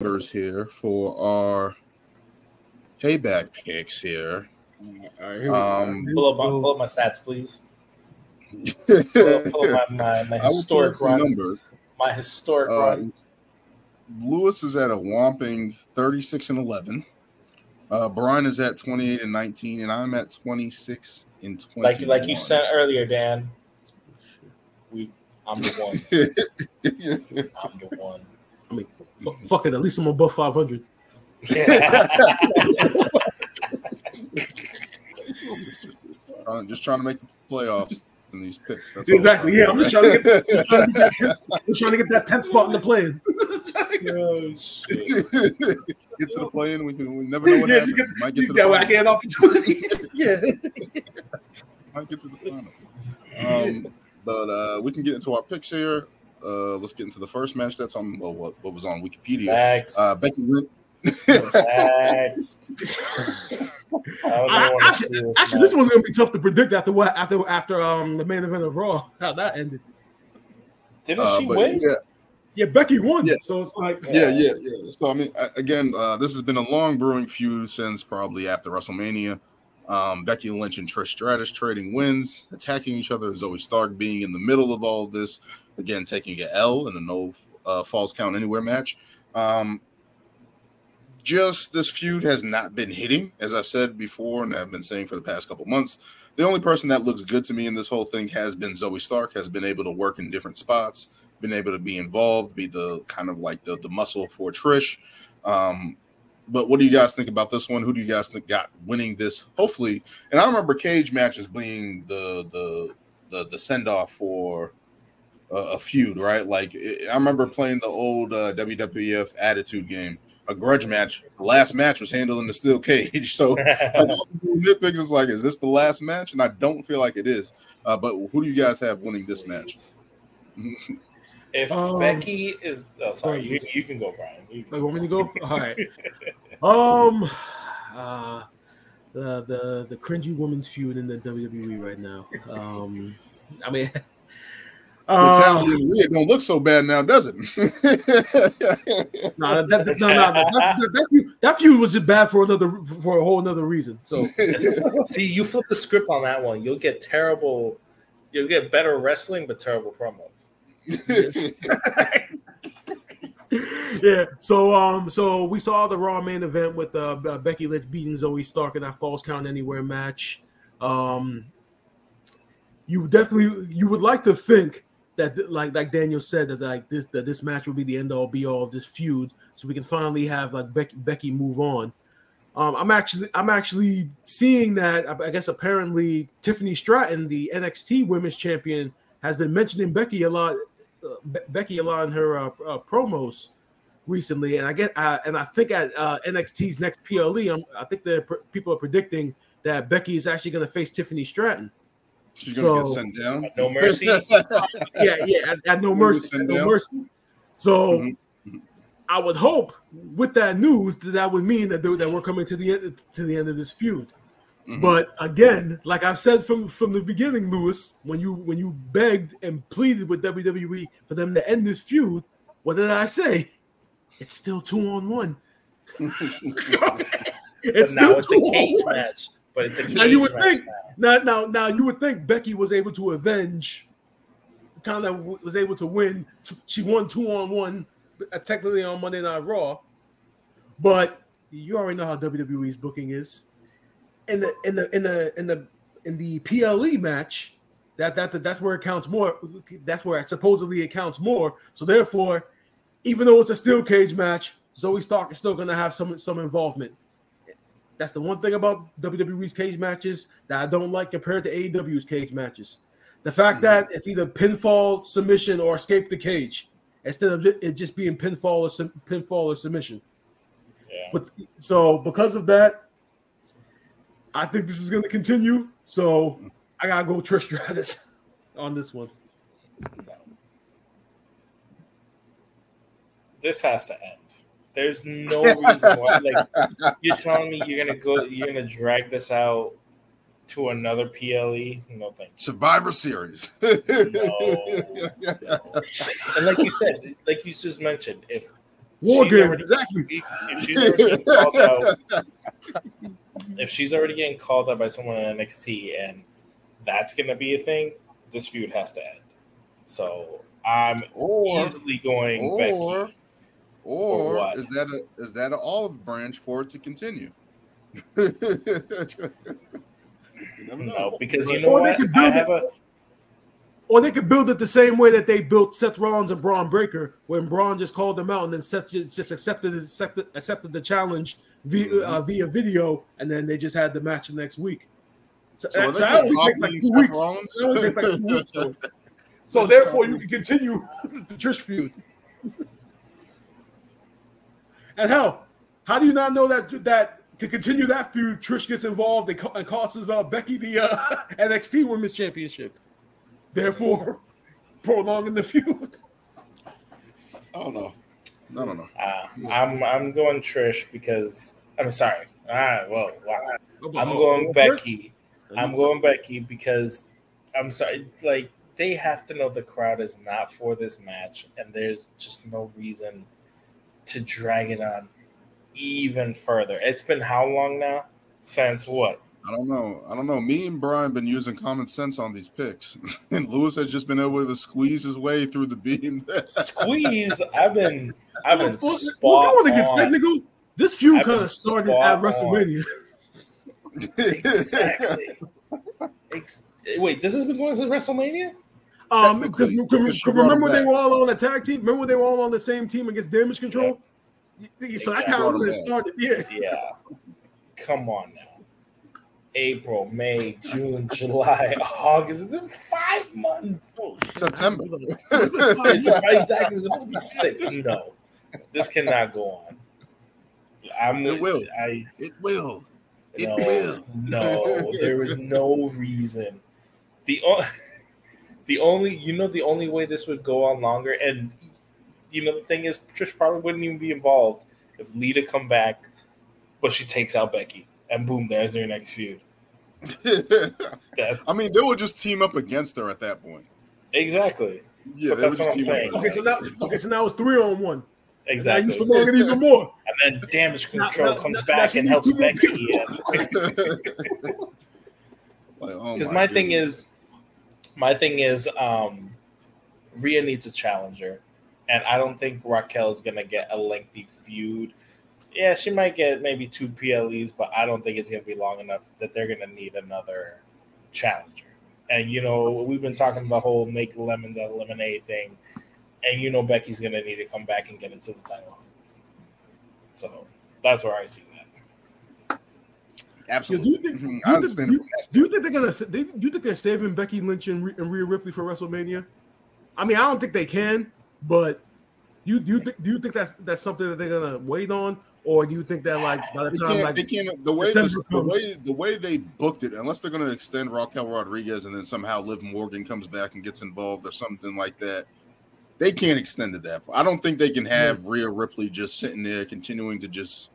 numbers here for our payback picks here. All right, pull up my stats, please. Pull up my historic run. Numbers. My historic run. Lewis is at a whopping 36-11. Brian is at 28-19, and I'm at 26-20. Like you said earlier, Dan. I'm the one. I'm the one. I mean, fuck it. At least I'm above 500. Just trying to make the playoffs in these picks. That's exactly. Yeah, I'm just trying to get that 10th spot in the play-in. Oh, shit. Get to the play-in. We never know what happens. Might get to the finals. I get an opportunity. Yeah. Might get to the finals. But we can get into our picks here. Let's get into the first match that's on what was on Wikipedia. Becky Lynch. Actually, this one's gonna be tough to predict after the main event of Raw, how that ended. Didn't she win? Yeah, Becky won. Yeah. So it's like yeah. So I mean, again, this has been a long brewing feud since probably after WrestleMania. Becky Lynch and Trish Stratus trading wins, attacking each other. Zoe Stark being in the middle of all of this, again taking an L in a no falls count anywhere match. Just this feud has not been hitting, as I've said before, and I've been saying for the past couple months. The only person that looks good to me in this whole thing has been Zoe Stark, has been able to work in different spots, been able to be involved, be the kind of like the muscle for Trish. But what do you guys think about this one? Who do you guys think got winning this? Hopefully, and I remember cage matches being the send-off for a feud, right? Like I remember playing the old WWF Attitude game. A grudge match. The last match was handled in the steel cage. So nitpicks is like, is this the last match? And I don't feel like it is. But who do you guys have winning this match? If Becky is, sorry, you can go, Brian. You want me to go? All right. The cringy women's feud in the WWE right now. I mean. It don't look so bad now, does it? No, that feud was just bad for a whole another reason. So, see, you flip the script on that one, you'll get better wrestling, but terrible promos. Yeah. So we saw the Raw main event with Becky Lynch beating Zoe Stark in that Falls Count Anywhere match. You would like to think that like Daniel said that this match will be the end all be all of this feud, so we can finally have like Becky move on. I'm actually seeing that. I guess apparently Tiffany Stratton, the NXT Women's Champion, has been mentioning Becky a lot in her promos recently, and I think at NXT's next PLE, I think people are predicting that Becky is actually going to face Tiffany Stratton. She's gonna get sent down. At No Mercy. yeah, at No Mercy. No Mercy. So I would hope with that news that would mean that we're coming to the end of this feud. Mm-hmm. But again, like I've said from the beginning, Lewis, when you begged and pleaded with WWE for them to end this feud, what did I say? It's still 2-on-1. It's a cage match. But it's a cage now you would match think now you would think Becky was able to avenge, kind of was able to win. She won 2-on-1 technically on Monday Night Raw, but you already know how WWE's booking is. In the PLE match, that's where it counts more. That's where supposedly it counts more. So therefore, even though it's a steel cage match, Zoe Stark is still going to have some involvement. That's the one thing about WWE's cage matches that I don't like compared to AEW's cage matches. The fact that it's either pinfall, submission, or escape the cage instead of it just being pinfall or submission. Yeah. But so because of that, I think this is going to continue. So I gotta go Trish Stratus on this one. This has to end. There's no reason why. Like, you're telling me you're gonna drag this out to another PLE? No thanks. Survivor Series. No. And like you said, like you just mentioned, if War games, exactly. If she's already getting called out, if she's already getting called out by someone in NXT, and that's gonna be a thing, this feud has to end. So I'm easily going Becky. Or is that an olive branch for it to continue? No, because you know what? Or they could build it the same way that they built Seth Rollins and Braun Breaker, when Braun just called them out and then Seth just accepted the challenge via video, and then they just had the match the next week. So that only takes like 2 weeks. That only takes like 2 weeks. So therefore, you can continue the Trish feud. And hell, how do you not know that to continue that feud, Trish gets involved and costs Becky the NXT Women's Championship, therefore prolonging the feud? Oh no, no. I'm going Trish because I'm sorry. I'm going Becky. I'm going Becky because I'm sorry. Like, they have to know the crowd is not for this match, and there's just no reason to drag it on even further. It's been how long now? Since what? I don't know. Me and Brian been using common sense on these picks, and Lewis has just been able to squeeze his way through the beam. Squeeze? I've been spot on. Get technical. This feud kind of started at WrestleMania. Exactly. Wait, this has been going since WrestleMania? Remember when they were all on a tag team? Remember when they were all on the same team against Damage Control? Yeah. So that kind of when it started. Yeah. Come on now. April, May, June, July, August. It's been 5 months. September. Exactly. It's supposed to be 6. No. This cannot go on. It will. It will. No, there is no reason. The only way this would go on longer, and the thing is, Trish probably wouldn't even be involved if Lita come back, but she takes out Becky, and boom, there's their next feud. I mean, they would just team up against her at that point. Exactly. Yeah, but that's what I'm saying. Okay, so now it's 3-on-1 Exactly. Now you even more. And then Damage Control comes back and helps Becky. Because my thing is, Rhea needs a challenger, and I don't think Raquel is gonna get a lengthy feud. Yeah, she might get maybe 2 PLEs, but I don't think it's gonna be long enough that they're gonna need another challenger. And we've been talking the whole make lemons out of lemonade thing, and Becky's gonna need to come back and get into the title. So that's where I see that. Absolutely. Do you think they're saving Becky Lynch and Rhea Ripley for WrestleMania? I mean, I don't think they can, but do you think that's something that they're gonna wait on, or do you think that by the time the way they booked it, unless they're gonna extend Raquel Rodriguez and then somehow Liv Morgan comes back and gets involved or something like that, they can't extend it that far. I don't think they can have Rhea Ripley just sitting there continuing to just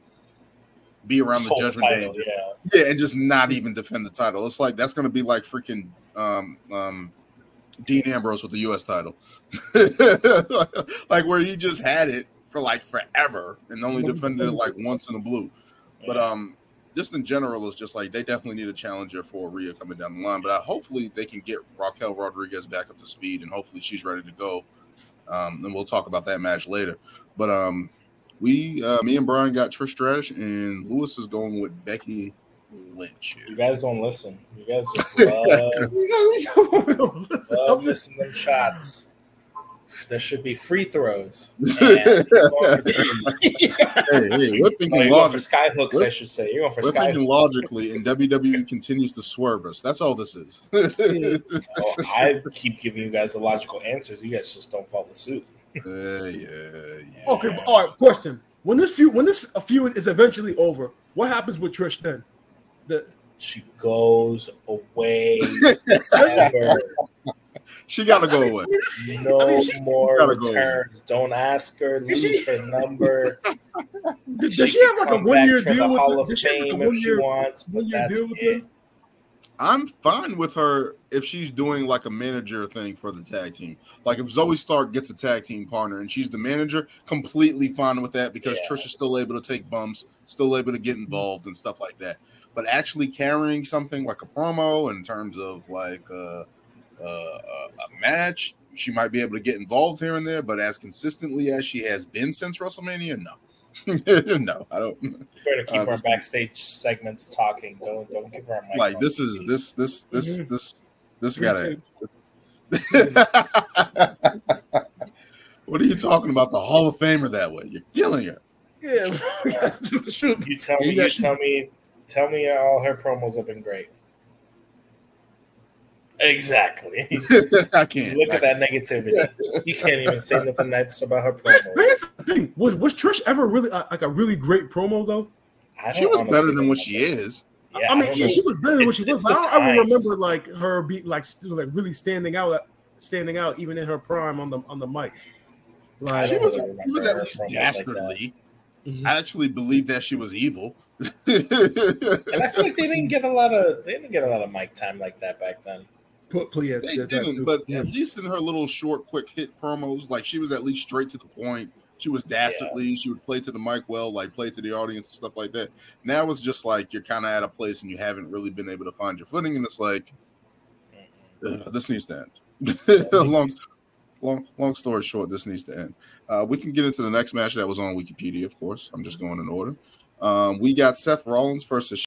be around the Judgment Day, and just not even defend the title. It's like that's going to be like freaking Dean Ambrose with the U.S. title, like where he just had it for like forever and only defended it like once in a blue. But just in general, it's just like they definitely need a challenger for Rhea coming down the line. But hopefully they can get Raquel Rodriguez back up to speed, and hopefully she's ready to go. And we'll talk about that match later. But me and Brian got Trish Stratus, and Lewis is going with Becky Lynch. You guys don't listen. You guys just love missing them shots. There should be free throws. Hey, we're thinking logically. Skyhooks, I should say. You're going for skyhooks. We're thinking logically, and WWE continues to swerve us. That's all this is. So I keep giving you guys the logical answers. You guys just don't follow suit. Yeah. Okay, all right. Question: When this feud is eventually over, what happens with Trish then? She goes away. She gotta go away. No more returns. Don't ask her. Lose her number. Does she have like a 1-year deal with the Hall of Fame if she wants? But that's it. I'm fine with her if she's doing like a manager thing for the tag team. Like if Zoe Stark gets a tag team partner and she's the manager, completely fine with that because Trish is still able to take bumps, still able to get involved and stuff like that. But actually carrying something like a promo in terms of like a match, she might be able to get involved here and there, but as consistently as she has been since WrestleMania, no. No, I don't. You better keep our backstage segments talking. Don't give her a mic. Like this gotta. What are you talking about? The Hall of Famer that way? You're killing her. Yeah, you tell me all her promos have been great. Exactly. I can't. Look at that negativity. You can't even say nothing nice about her promo. Here's the thing: was Trish ever really like a really great promo though? She was better than what she is. Yeah, I mean, she was better than what she was. I don't ever remember like her be like still like really standing out even in her prime on the mic. Like she was at least dastardly. Like I actually believe that she was evil. And I feel like they didn't get a lot of mic time like that back then. They didn't, but at least in her little short, quick hit promos, like she was at least straight to the point. She was dastardly. Yeah. She would play to the mic well, like play to the audience and stuff like that. Now it's just like you're kind of at a place and you haven't really been able to find your footing, and it's like this needs to end. long story short, this needs to end. We can get into the next match that was on Wikipedia, of course. I'm just going in order. We got Seth Rollins versus